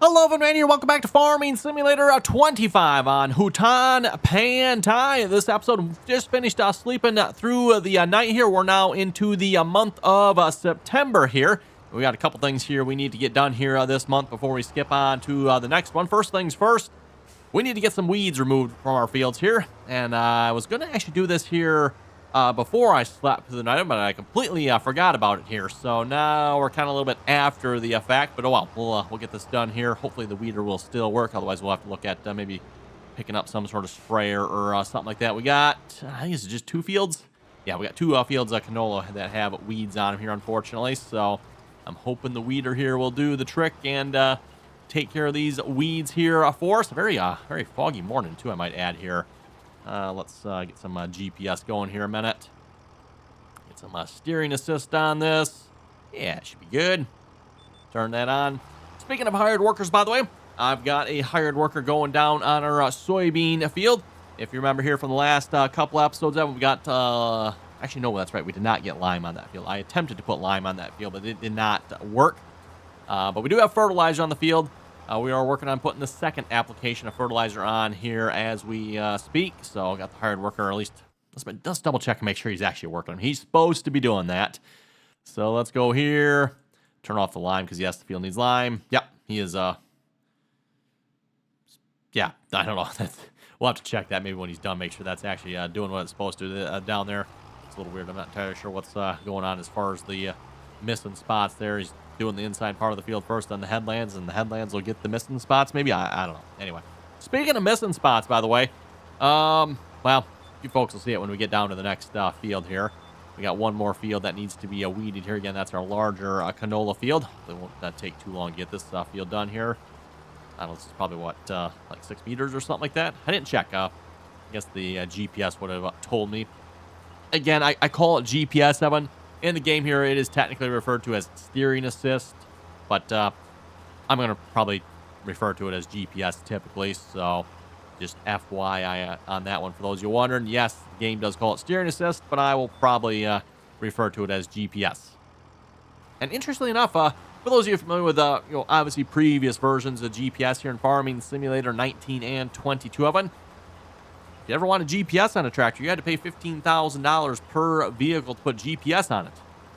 Hello, everyone here. Welcome back to Farming Simulator 25 on Hutan Pantai. This episode just finished sleeping through the night here. We're now into the month of September here. We got a couple things here we need to get done here this month before we skip on to the next one. First things first, we need to get some weeds removed from our fields here. And I was going to actually do this here before I slept through the night, but I completely forgot about it here. So now we're kind of a little bit after the fact, but oh well, we'll get this done here. Hopefully the weeder will still work. Otherwise, we'll have to look at maybe picking up some sort of sprayer or something like that. We got, I think it's just 2 fields. Yeah, we got 2 fields of canola that have weeds on them here, unfortunately. So I'm hoping the weeder here will do the trick and take care of these weeds here for us. A very foggy morning too, I might add here. Let's get some GPS going here a minute. Get some steering assist on this. Yeah, it should be good. Turn that on. Speaking of hired workers, by the way, I've got a hired worker going down on our soybean field. If you remember here from the last couple episodes, we got... actually, no, that's right. We did not get lime on that field. I attempted to put lime on that field, but it did not work. But we do have fertilizer on the field. We are working on putting the second application of fertilizer on here as we speak. So I got the hired worker, or at least let's double check and make sure he's actually working. He's supposed to be doing that. So let's go here. Turn off the lime because yes, the field needs lime. Yep, he is. Yeah, I don't know. We'll have to check that maybe when he's done. Make sure that's actually doing what it's supposed to down there. It's a little weird. I'm not entirely sure what's going on as far as the missing spots there. He's doing the inside part of the field first, then the headlands, and the headlands will get the missing spots. Maybe I don't know. Anyway, speaking of missing spots, by the way, well, you folks will see it when we get down to the next field here. We got one more field that needs to be weeded here. Again, that's our larger canola field. It won't take too long to get this field done here. I don't know, this is probably what, like 6 meters or something like that. I didn't check. I guess the GPS would have told me. Again, I call it GPS, Evan. In the game here, it is technically referred to as steering assist, but I'm going to probably refer to it as GPS typically, so just FYI on that one for those of you wondering. Yes, the game does call it steering assist, but I will probably refer to it as GPS. And interestingly enough, for those of you familiar with, obviously previous versions of GPS here in Farming Simulator 19 and 22 of them, if you ever wanted GPS on a tractor, you had to pay $15,000 per vehicle to put GPS on it.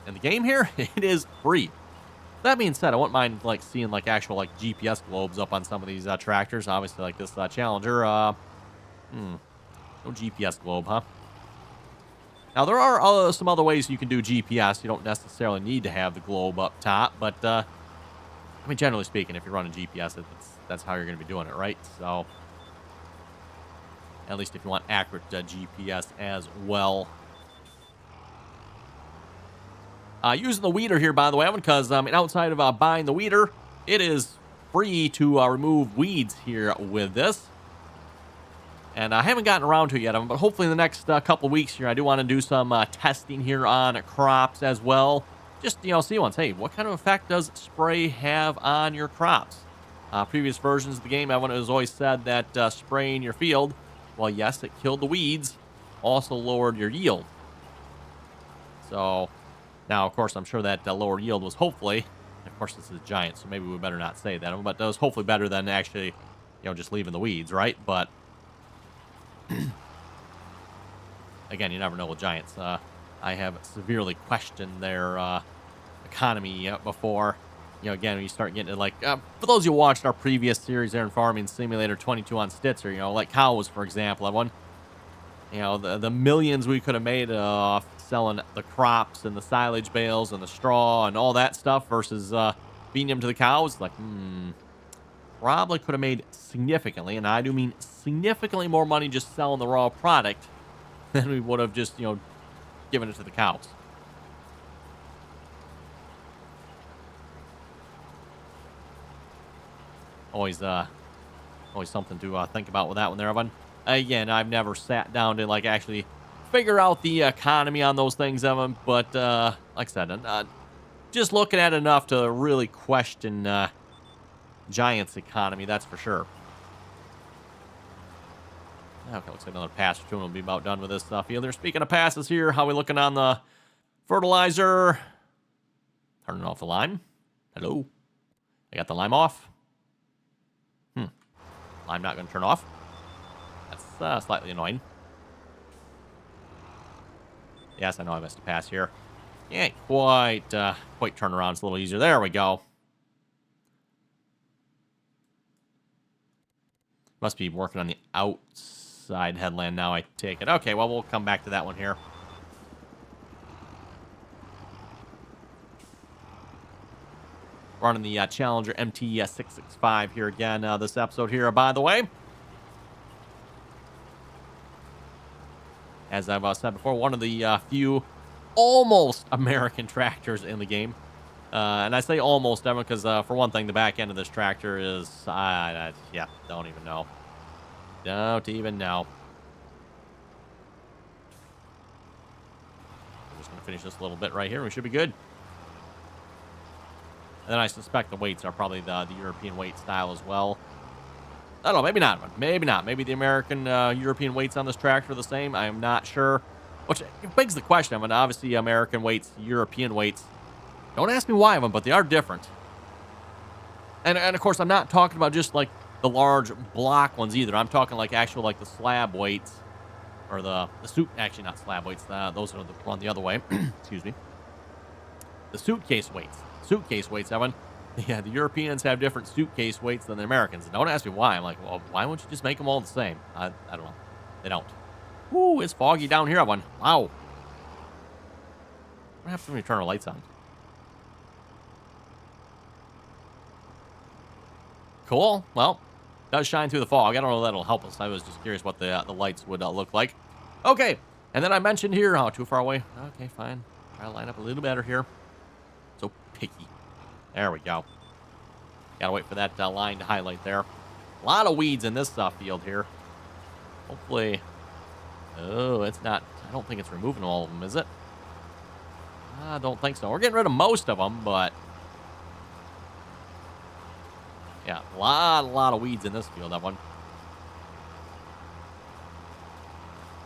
In the game here, it is free. That being said, I wouldn't mind seeing actual GPS globes up on some of these tractors. Obviously, like this Challenger. No GPS globe, huh? Now there are some other ways you can do GPS. You don't necessarily need to have the globe up top, but I mean, generally speaking, if you're running GPS, that's how you're going to be doing it, right? So. At least if you want accurate GPS as well. Using the weeder here, by the way, because outside of buying the weeder, it is free to remove weeds here with this. And I haven't gotten around to it yet, but hopefully in the next couple weeks here, I do want to do some testing here on crops as well. Just, see once, hey, what kind of effect does spray have on your crops? Previous versions of the game, everyone has always said that spraying your field, well, yes, it killed the weeds, also lowered your yield. So, now, of course, I'm sure that lower yield was hopefully, of course, this is giant, so maybe we better not say that, but that was hopefully better than actually, just leaving the weeds, right? But, again, you never know with giants. I have severely questioned their economy before. Again, when you start getting to for those who watched our previous series there in Farming Simulator 22 on Stitzer, like cows, for example, one, the millions we could have made off selling the crops and the silage bales and the straw and all that stuff versus feeding them to the cows, probably could have made significantly, and I do mean significantly more money just selling the raw product than we would have just, given it to the cows. Always something to think about with that one there, Evan. Again, I've never sat down to actually figure out the economy on those things, Evan. But like I said, just looking at enough to really question Giants' economy, that's for sure. Okay, looks like another pass or two, and we'll be about done with this stuff. Either speaking of passes here, how we looking on the fertilizer? Turning off the lime. Hello. I got the lime off. I'm not going to turn off. That's slightly annoying. Yes, I know I missed a pass here. Can't quite turn around. It's a little easier. There we go. Must be working on the outside headland now, I take it. Okay, well, we'll come back to that one here. Running the Challenger MT-665 here again this episode here, by the way. As I've said before, one of the few almost American tractors in the game. And I say almost, Evan, because for one thing, the back end of this tractor is, yeah, don't even know. Don't even know. I'm just going to finish this a little bit right here. We should be good. And then I suspect the weights are probably the European weight style as well. I don't know, maybe not. Maybe not. Maybe the American European weights on this tractor are the same. I am not sure. Which begs the question. I mean, obviously, American weights, European weights. Don't ask me why of them, but they are different. And of course, I'm not talking about just like the large block ones either. I'm talking like actual like the slab weights. Or the suit, actually not slab weights. Those are run the other way. Excuse me. The suitcase weights. Suitcase weights, Evan. Yeah, the Europeans have different suitcase weights than the Americans. Don't ask me why. I'm like, well, why won't you just make them all the same? I don't know. They don't. Ooh, it's foggy down here, Evan. Wow. What happens when we turn our lights on? Cool. Well, it does shine through the fog. I don't know if that'll help us. I was just curious what the lights would look like. Okay. And then I mentioned here, too far away. Okay, fine. Try to line up a little better here. So picky. There we go. Gotta wait for that line to highlight there. A lot of weeds in this field here. Hopefully. Oh, it's not. I don't think it's removing all of them, is it? I don't think so. We're getting rid of most of them, but. Yeah, a lot of weeds in this field, that one.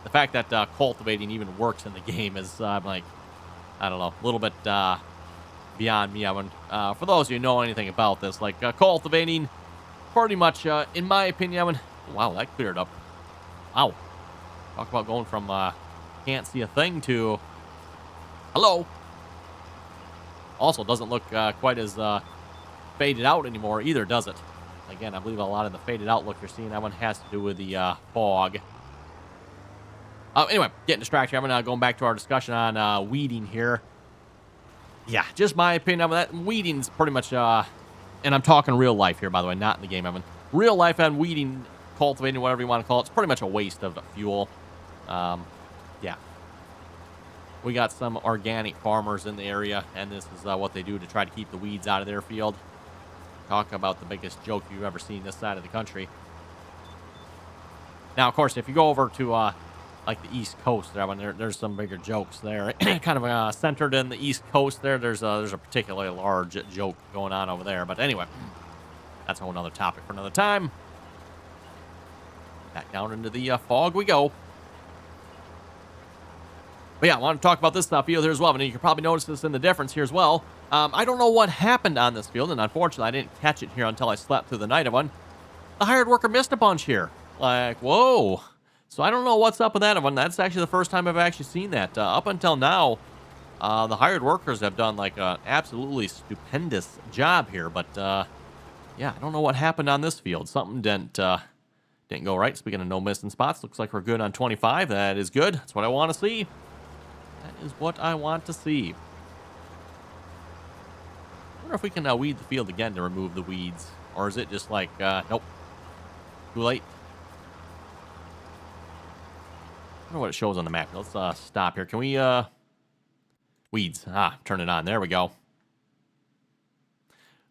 The fact that cultivating even works in the game is, like, I don't know, a little bit beyond me. For those of you who know anything about this, like cultivating, pretty much, in my opinion, wow, that cleared up. Wow. Talk about going from can't see a thing to hello. Also, doesn't look quite as faded out anymore either, does it? Again, I believe a lot of the faded out look you're seeing, that one has to do with the fog. Anyway, getting distracted. I'm going back to our discussion on weeding here. Yeah, just my opinion of that. Weeding's pretty much, and I'm talking real life here, by the way, not in the game, Evan. Real life and weeding, cultivating, whatever you want to call it, it's pretty much a waste of fuel. Yeah. We got some organic farmers in the area, and this is what they do to try to keep the weeds out of their field. Talk about the biggest joke you've ever seen this side of the country. Now, of course, if you go over to like the East Coast, there's some bigger jokes there. Kind of centered in the East Coast there. There's a particularly large joke going on over there. But anyway, that's a whole other topic for another time. Back down into the fog we go. But yeah, I want to talk about this field here as well. And you can probably notice this in the difference here as well. I don't know what happened on this field, and unfortunately, I didn't catch it here until I slept through the night of one. The hired worker missed a bunch here. Like, whoa. So I don't know what's up with that one. That's actually the first time I've actually seen that. Up until now, the hired workers have done like an absolutely stupendous job here. But yeah, I don't know what happened on this field. Something didn't go right. Speaking of no missing spots, looks like we're good on 25. That is good. That's what I want to see. That is what I want to see. I wonder if we can weed the field again to remove the weeds. Or is it just like, nope, too late? I don't know what it shows on the map. Let's stop here. Can we, weeds. Turn it on. There we go.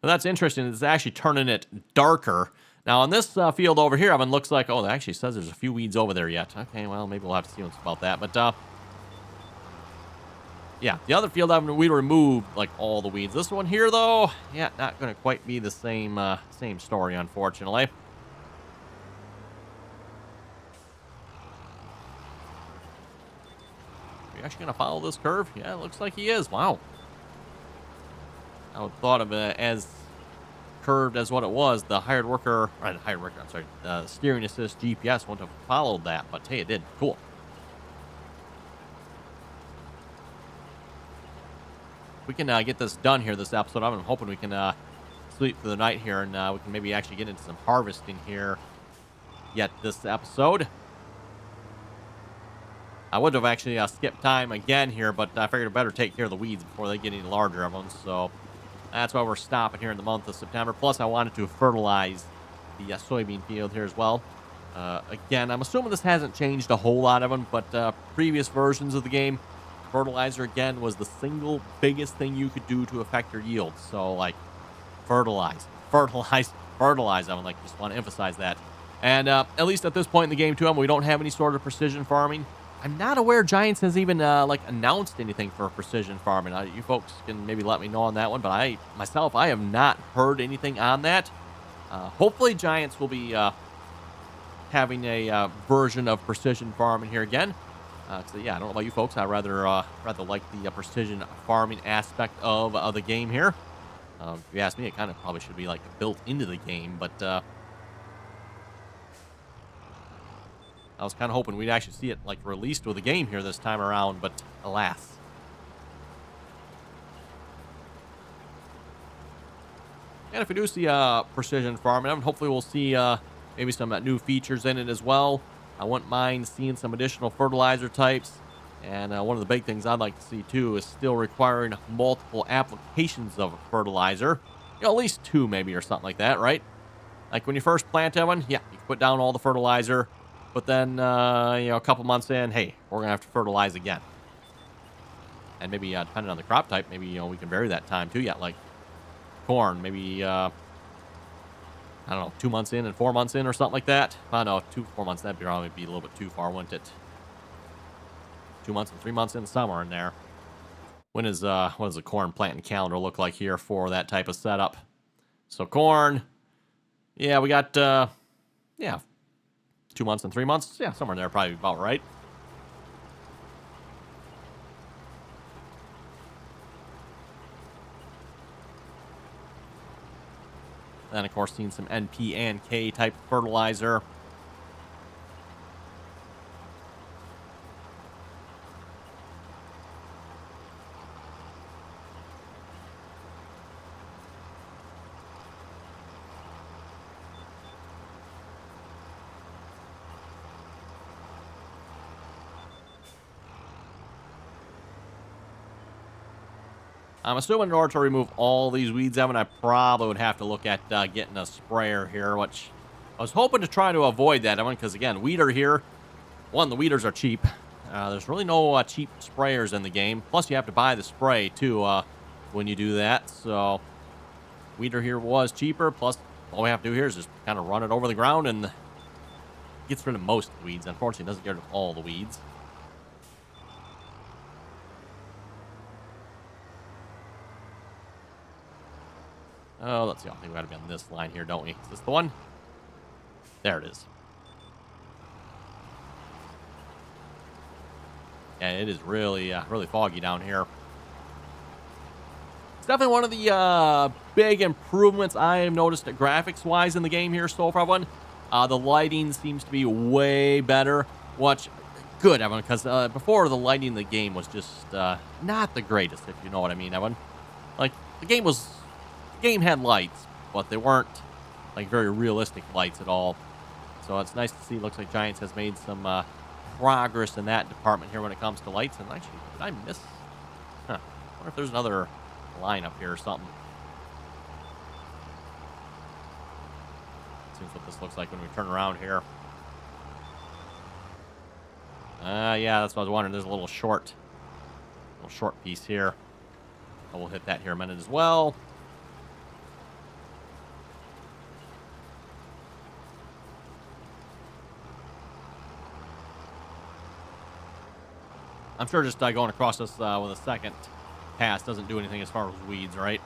Well, that's interesting. It's actually turning it darker. Now, on this field over here, it looks like, oh, it actually says there's a few weeds over there yet. Okay, well, maybe we'll have to see what's about that. But, yeah, the other field, we removed, like, all the weeds. This one here, though, yeah, not going to quite be the same story, unfortunately. Are you actually going to follow this curve? Yeah, it looks like he is. Wow. I would have thought of it as curved as what it was, the hired worker, I'm sorry, steering assist GPS wouldn't have followed that, but hey, it did. Cool. We can get this done here this episode. I'm hoping we can sleep through the night here, and we can maybe actually get into some harvesting here yet this episode. I would have actually skipped time again here, but I figured I better take care of the weeds before they get any larger of them. So that's why we're stopping here in the month of September. Plus, I wanted to fertilize the soybean field here as well. Again, I'm assuming this hasn't changed a whole lot of them, but previous versions of the game, fertilizer, again, was the single biggest thing you could do to affect your yield. So, like, fertilize. I would like just want to emphasize that. And at least at this point in the game, too, we don't have any sort of precision farming. I'm not aware Giants has even announced anything for precision farming. You folks can maybe let me know on that one, but I have not heard anything on that. Hopefully Giants will be having a version of precision farming here again. Yeah, I don't know about you folks. I rather like the precision farming aspect of the game here. If you ask me, it kind of probably should be like built into the game, but I was kind of hoping we'd actually see it like released with the game here this time around, but alas. And if we do see precision farming, hopefully we'll see maybe some new features in it as well. I wouldn't mind seeing some additional fertilizer types. And one of the big things I'd like to see too is still requiring multiple applications of fertilizer. At least 2 maybe or something like that, right? Like when you first plant one, yeah, you can put down all the fertilizer. But then, a couple months in, hey, we're going to have to fertilize again. And maybe, depending on the crop type, maybe, we can vary that time too. Yeah, like corn, maybe, I don't know, 2 months in and 4 months in or something like that. I don't know, 4 months, that'd probably be a little bit too far, wouldn't it? 2 months and 3 months in summer in there. What does the corn planting calendar look like here for that type of setup? So corn, yeah, we got, 2 months and 3 months. Yeah, somewhere in there, probably about right. Then, of course, seeing some NP and K type fertilizer. I'm assuming in order to remove all these weeds, Evan, I probably would have to look at getting a sprayer here, which I was hoping to try to avoid that, Evan, because, again, weeder here, the weeders are cheap. There's really no cheap sprayers in the game. Plus, you have to buy the spray, too, when you do that. So, weeder here was cheaper. Plus, all we have to do here is just kind of run it over the ground and gets rid of most of the weeds. Unfortunately, it doesn't get rid of all the weeds. Oh, let's see. I think we got to be on this line here, don't we? Is this the one? There it is. Yeah, it is really, really foggy down here. It's definitely one of the big improvements I have noticed graphics-wise in the game here so far. The lighting seems to be way better. Good, Evan, because before the lighting in the game was just not the greatest, if you know what I mean, Evan. Like, the game had lights, but they weren't like very realistic lights at all. So it's nice to see. Looks like Giants has made some progress in that department here when it comes to lights. And actually, did I miss? I wonder if there's another line up here or something. Seems what this looks like when we turn around here. Yeah, that's what I was wondering. There's a little short piece here. We'll hit that here in a minute as well. I'm sure just going across this with a second pass doesn't do anything as far as weeds, right?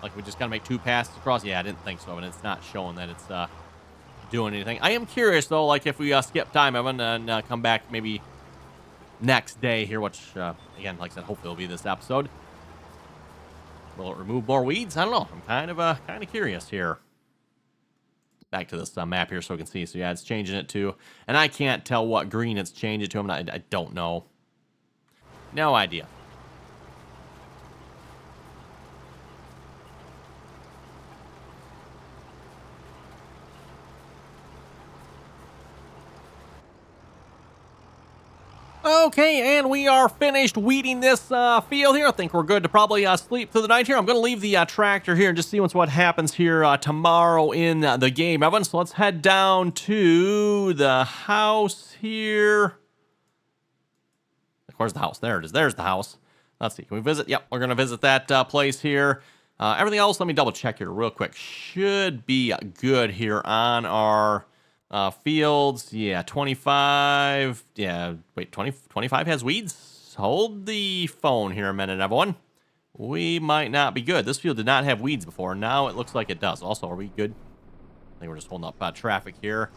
Like we just got to make 2 passes across? Yeah, I didn't think so, and it's not showing that it's doing anything. I am curious, though, like if we skip time, Evan, and come back maybe next day here, which, again, like I said, hopefully will be this episode. Will it remove more weeds? I don't know. I'm kind of curious here. Back to this map here so we can see. So yeah, it's changing it to, and I can't tell what green it's changed it to. I don't know. No idea. Okay, and we are finished weeding this field here. I think we're good to probably sleep through the night here. I'm going to leave the tractor here and just see what happens here tomorrow in the game, Evan. So let's head down to the house here. Of course, the house. There it is. There's the house. Let's see. Can we visit? Yep, we're going to visit that place here. Everything else, let me double check here real quick. Should be good here on our... fields, yeah, 25, yeah, wait, 25 has weeds? Hold the phone here a minute, everyone. We might not be good. This field did not have weeds before. Now it looks like it does. Also, are we good? I think we're just holding up traffic here.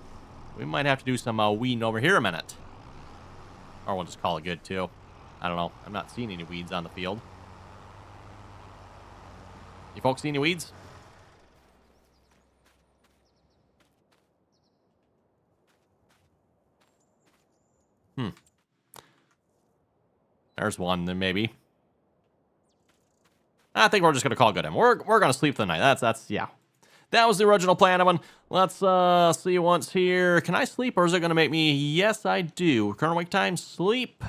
We might have to do some weeding over here a minute. Or we'll just call it good, too. I don't know. I'm not seeing any weeds on the field. You folks see any weeds? There's one, then maybe. I think we're just gonna call it good. We're gonna sleep for the night. That's yeah. That was the original plan of one. Let's see once here. Can I sleep or is it gonna make me? Yes, I do. Current wake time, sleep.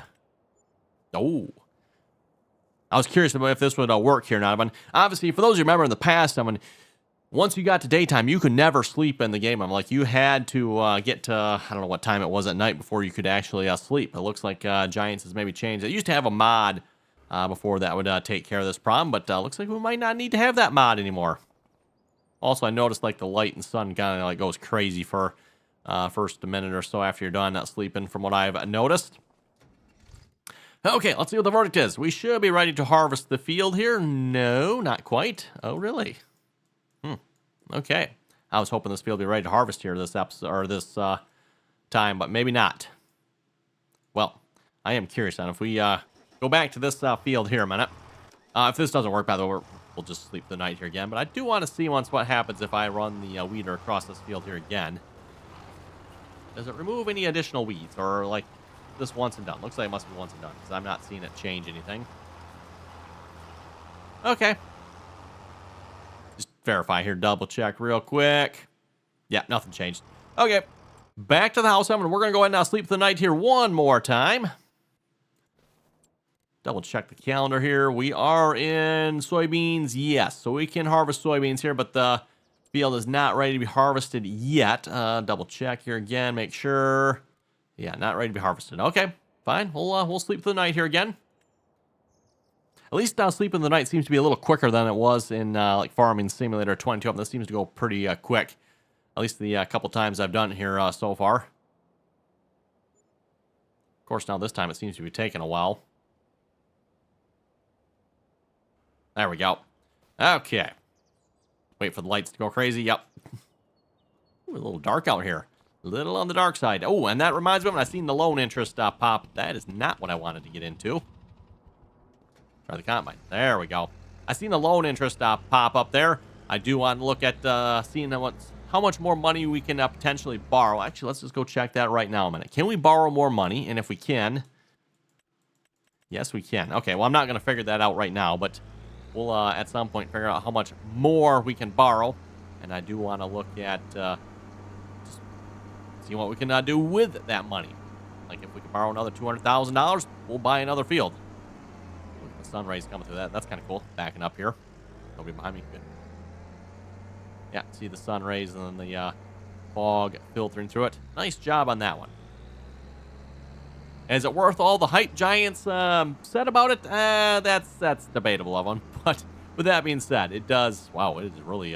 Oh. I was curious about if this would work here now. Obviously, for those of you who remember in the past, once you got to daytime, you could never sleep in the game. Like, you had to get to, I don't know what time it was at night before you could actually sleep. It looks like Giants has maybe changed. It used to have a mod before that would take care of this problem, but looks like we might not need to have that mod anymore. Also, I noticed, like, the light and sun kind of, like, goes crazy for first a minute or so after you're done not sleeping, from what I've noticed. Okay, let's see what the verdict is. We should be ready to harvest the field here. No, not quite. Oh, really? Okay. I was hoping this field would be ready to harvest here this episode or this time, but maybe not. Well, I am curious on if we go back to this field here a minute. If this doesn't work, by the way, we'll just sleep the night here again. But I do want to see once what happens if I run the weeder across this field here again. Does it remove any additional weeds or like this once and done? Looks like it must be once and done because I'm not seeing it change anything. Okay. Just verify here, double check real quick. Yeah, nothing changed. Okay, back to the house. We're going to go ahead and now sleep the night here one more time. Double check the calendar here. We are in soybeans, yes. So we can harvest soybeans here, but the field is not ready to be harvested yet. Double check here again, make sure. Yeah, not ready to be harvested. Okay, fine. We'll sleep the night here again. At least now sleeping the night seems to be a little quicker than it was in like Farming Simulator 22. This seems to go pretty quick. At least the couple times I've done it here so far. Of course, now this time it seems to be taking a while. There we go. Okay. Wait for the lights to go crazy. Yep. Ooh, a little dark out here. A little on the dark side. Oh, and that reminds me when I seen the loan interest pop. That is not what I wanted to get into. Try the combine. There we go. I seen the loan interest pop up there. I do want to look at seeing how much more money we can potentially borrow. Actually, let's just go check that right now a minute. Can we borrow more money? And if we can, yes, we can. Okay, well, I'm not going to figure that out right now, but we'll at some point figure out how much more we can borrow. And I do want to look at just see what we can do with that money. Like if we can borrow another $200,000, we'll buy another field. Look at the sun rays coming through that. That's kind of cool. Backing up here. Nobody behind me. Good. Yeah, see the sun rays and then the fog filtering through it. Nice job on that one. Is it worth all the hype Giants said about it? That's debatable of one. But with that being said, it does. Wow, it is really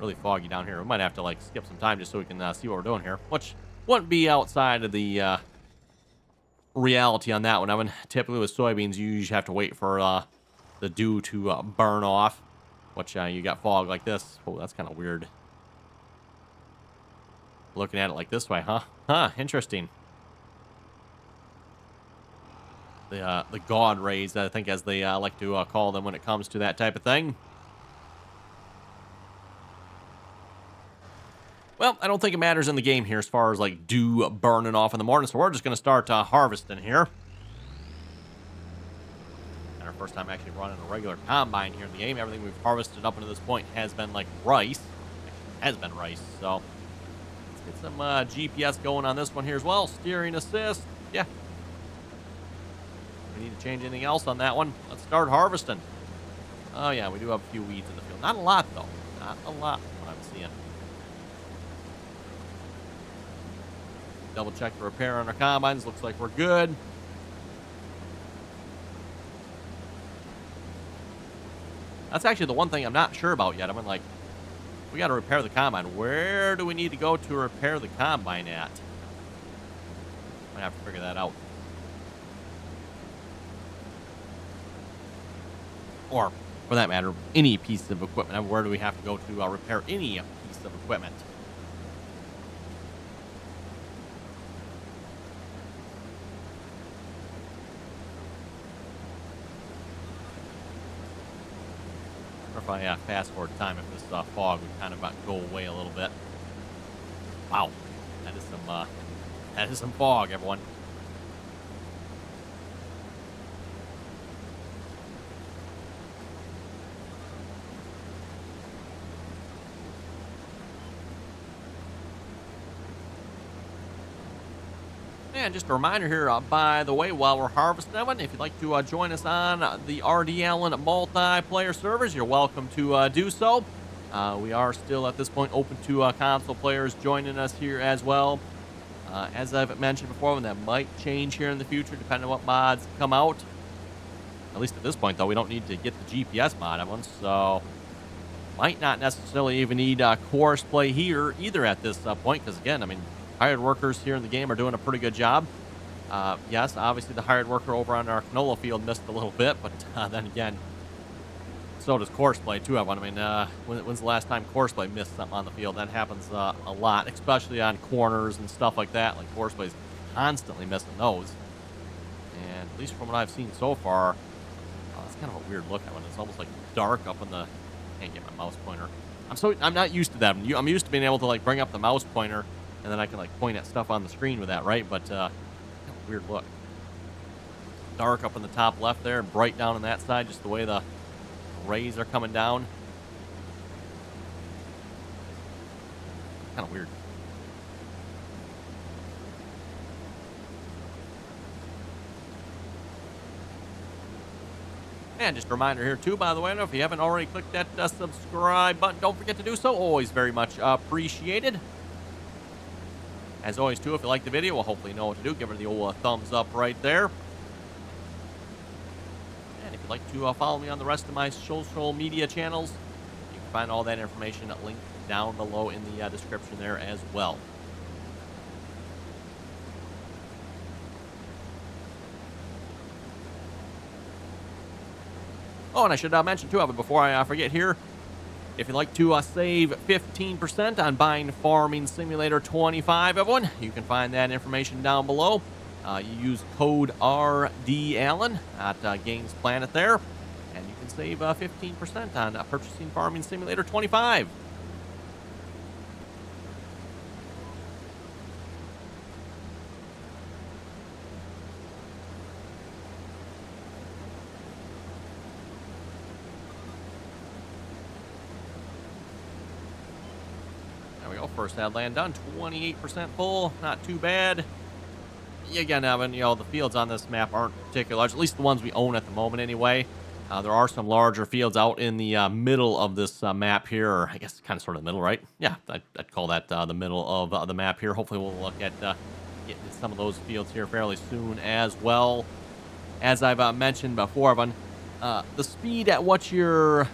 really foggy down here. We might have to like skip some time just so we can see what we're doing here, which wouldn't be outside of the reality on that one. I mean, typically with soybeans, you usually have to wait for the dew to burn off. Which you got fog like this. Oh, that's kind of weird. Looking at it like this way, huh? Huh, interesting. the God rays, I think, as they like to call them when it comes to that type of thing. Well, I don't think it matters in the game here as far as like dew burning off in the morning, so we're just going to start harvesting here. And our first time actually running a regular combine here in the game. Everything we've harvested up until this point has been like rice. Has been rice, so let's get some GPS going on this one here as well. Steering assist, yeah. We need to change anything else on that one. Let's start harvesting. Oh yeah, we do have a few weeds in the field. Not a lot though. Not a lot from what I'm seeing. Double check the repair on our combines. Looks like we're good. That's actually the one thing I'm not sure about yet. I mean, like, we got to repair the combine. Where do we need to go to repair the combine at? I'm gonna have to figure that out. Or, for that matter, any piece of equipment. Where do we have to go to repair any piece of equipment? Or if I fast forward time, if this fog would kind of go away a little bit. Wow, that is some fog, everyone. And just a reminder here, by the way, while we're harvesting that one, if you'd like to join us on the RDAllen multiplayer servers, you're welcome to do so. We are still, at this point, open to console players joining us here as well. As I've mentioned before, that might change here in the future, depending on what mods come out. At least at this point, though, we don't need to get the GPS mod on one, so might not necessarily even need course play here either at this point, because, again, I mean, hired workers here in the game are doing a pretty good job. Yes, obviously the hired worker over on our canola field missed a little bit, but then again, so does course play too. I mean, when's the last time course play missed something on the field? That happens a lot, especially on corners and stuff like that. Like course play's constantly missing those. And at least from what I've seen so far, it's kind of a weird look. I mean, it's almost like dark up in the. Can't get my mouse pointer. I'm not used to that. I'm used to being able to like bring up the mouse pointer. And then I can like point at stuff on the screen with that, right? But kind of a weird look. Dark up in the top left there, and bright down on that side, just the way the rays are coming down. Kind of weird. And just a reminder here too, by the way, if you haven't already clicked that subscribe button, don't forget to do so. Always very much appreciated. As always, too, if you like the video, we'll hopefully know what to do. Give it the old thumbs up right there. And if you'd like to follow me on the rest of my social media channels, you can find all that information linked down below in the description there as well. Oh, and I should mention, too, before I forget here, if you'd like to save 15% on buying Farming Simulator 25, everyone, you can find that information down below. You use code RDAllen at Games Planet there, and you can save 15% on purchasing Farming Simulator 25. First ad land done, 28% full, not too bad. Again, Evan, the fields on this map aren't particularly large, at least the ones we own at the moment anyway. There are some larger fields out in the middle of this map here, or I guess kind of sort of the middle, right? Yeah, I'd call that the middle of the map here. Hopefully we'll look at getting to some of those fields here fairly soon as well. As I've mentioned before, Evan, the speed at which your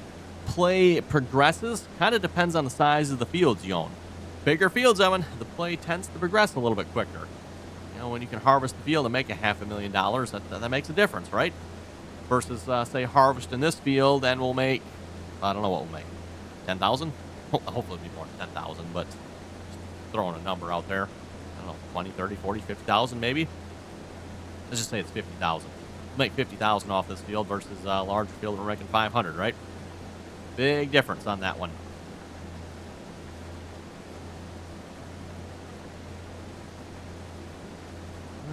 play progresses kind of depends on the size of the fields you own. Bigger fields, Evan, the play tends to progress a little bit quicker. When you can harvest the field and make $500,000, that makes a difference, right? Versus, say, harvesting this field and we'll make, I don't know what we'll make, 10,000? Hopefully it'll be more than 10,000, but just throwing a number out there. I don't know, 20, 30, 40, 50,000 maybe? Let's just say it's 50,000. make 50,000 off this field versus a larger field we're making 500, right? Big difference on that one.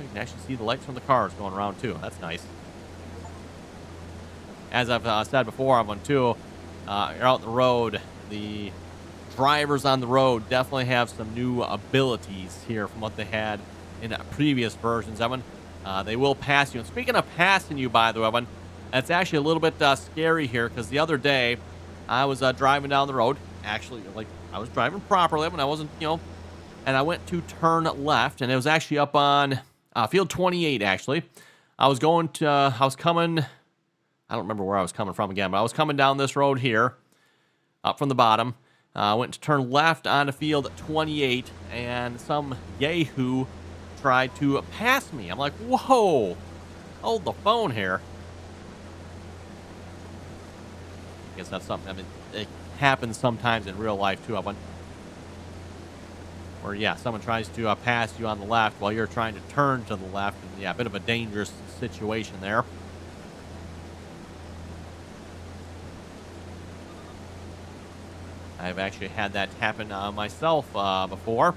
You can actually see the lights from the cars going around too. That's nice. As I've said before on one too, you're out on the road. The drivers on the road definitely have some new abilities here from what they had in previous versions of them. They will pass you. And speaking of passing you, by the way, Evan, that's actually a little bit scary here because the other day I was driving down the road. Actually, like I was driving properly when I wasn't, and I went to turn left, and it was actually up on field 28. Actually, I was coming. I don't remember where I was coming from again, but I was coming down this road here, up from the bottom. I went to turn left onto field 28, and some yahoo tried to pass me. I'm like, whoa, hold the phone here. I guess that's something, I mean, it happens sometimes in real life too, where, yeah, someone tries to pass you on the left while you're trying to turn to the left, and yeah, a bit of a dangerous situation there. I've actually had that happen myself before.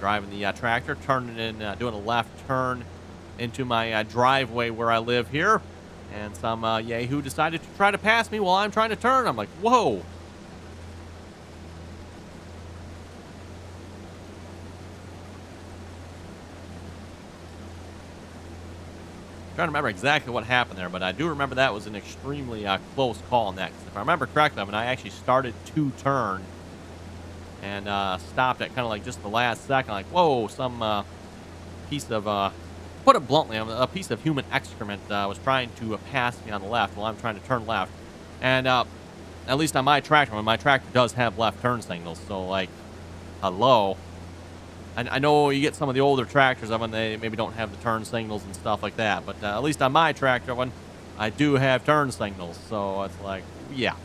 Driving the tractor, turning in, doing a left turn into my driveway where I live here. And some yahoo decided to try to pass me while I'm trying to turn. I'm like, whoa. Trying to remember exactly what happened there, but I do remember that was an extremely close call on that. 'Cause if I remember correctly, I mean, I actually started to turn and stopped at kind of like just the last second. Like, whoa, some piece of, put it bluntly, a piece of human excrement was trying to pass me on the left while I'm trying to turn left. And at least on my tractor, my tractor does have left turn signals. So, like, hello. I know you get some of the older tractors when they maybe don't have the turn signals and stuff like that, but at least on my tractor one, I do have turn signals, so it's like, yeah.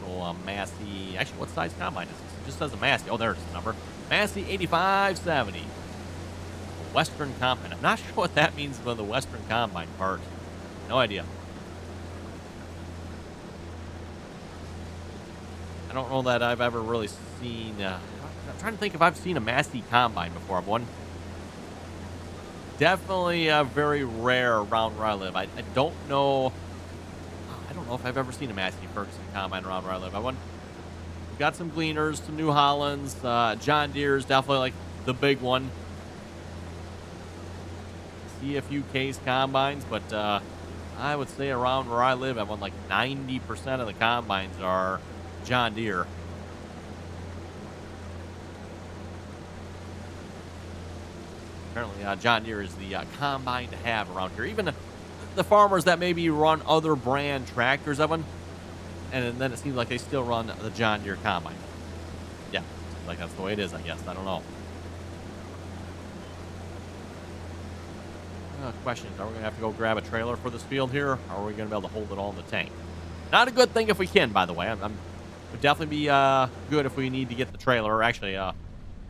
So Massey, actually, what size combine is this? It just says a Massey. Oh, there's the number. Massey 8570. Western Combine. I'm not sure what that means for the Western Combine part. No idea. I don't know that I've ever really seen... I'm trying to think if I've seen a Massey Combine before. One definitely very rare around where I live. I don't know... I don't know if I've ever seen a Massey Ferguson Combine around where I live. We've got some Gleaners, some New Hollands. John Deere's definitely like the big one. See a few case combines, but I would say around where I live, I'm like 90% of the combines are John Deere. Apparently, John Deere is the combine to have around here. Even the farmers that maybe run other brand tractors of them, and then it seems like they still run the John Deere combine. Yeah, seems like that's the way it is, I guess. I don't know. Question is, are we going to have to go grab a trailer for this field here, or are we going to be able to hold it all in the tank? Not a good thing if we can, by the way. It would definitely be good if we need to get the trailer, or actually a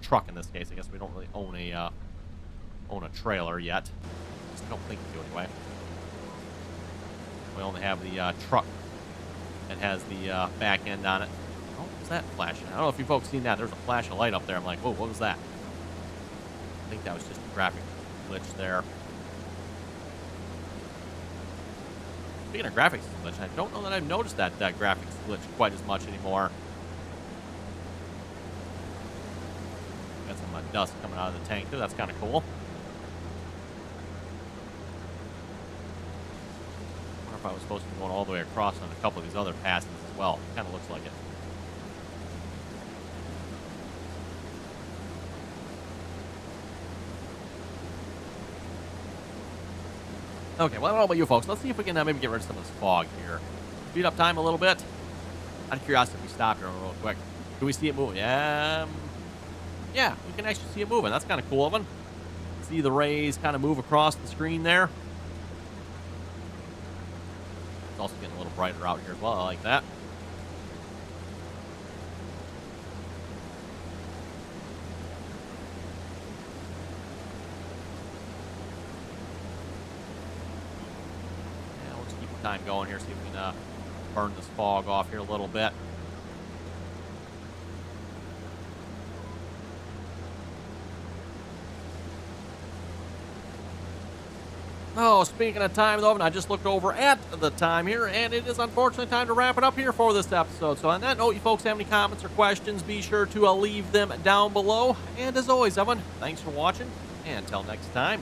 truck in this case. I guess we don't really own a trailer yet. I don't think we do anyway. We only have the truck that has the back end on it. Oh, what was that flashing? I don't know if you folks seen that. There's a flash of light up there. I'm like, whoa, what was that? I think that was just a graphic glitch there. Speaking of graphics glitch, I don't know that I've noticed that graphics glitch quite as much anymore. Got some dust coming out of the tank too. That's kind of cool. I wonder if I was supposed to be going all the way across on a couple of these other passes as well. Kind of looks like it. Okay, well, I don't know about you folks. Let's see if we can maybe get rid of some of this fog here. Speed up time a little bit. Out of curiosity, if we stop here real quick. Do we see it moving? Yeah, we can actually see it moving. That's kind of cool of it. See the rays kind of move across the screen there. also getting a little brighter out here as well. I like that. Yeah, we'll just keep the time going here, see if we can burn this fog off here a little bit. Oh, speaking of time, though, I just looked over at the time here, and it is unfortunately time to wrap it up here for this episode. So on that note, you folks have any comments or questions, be sure to leave them down below. And as always, everyone, thanks for watching, and until next time.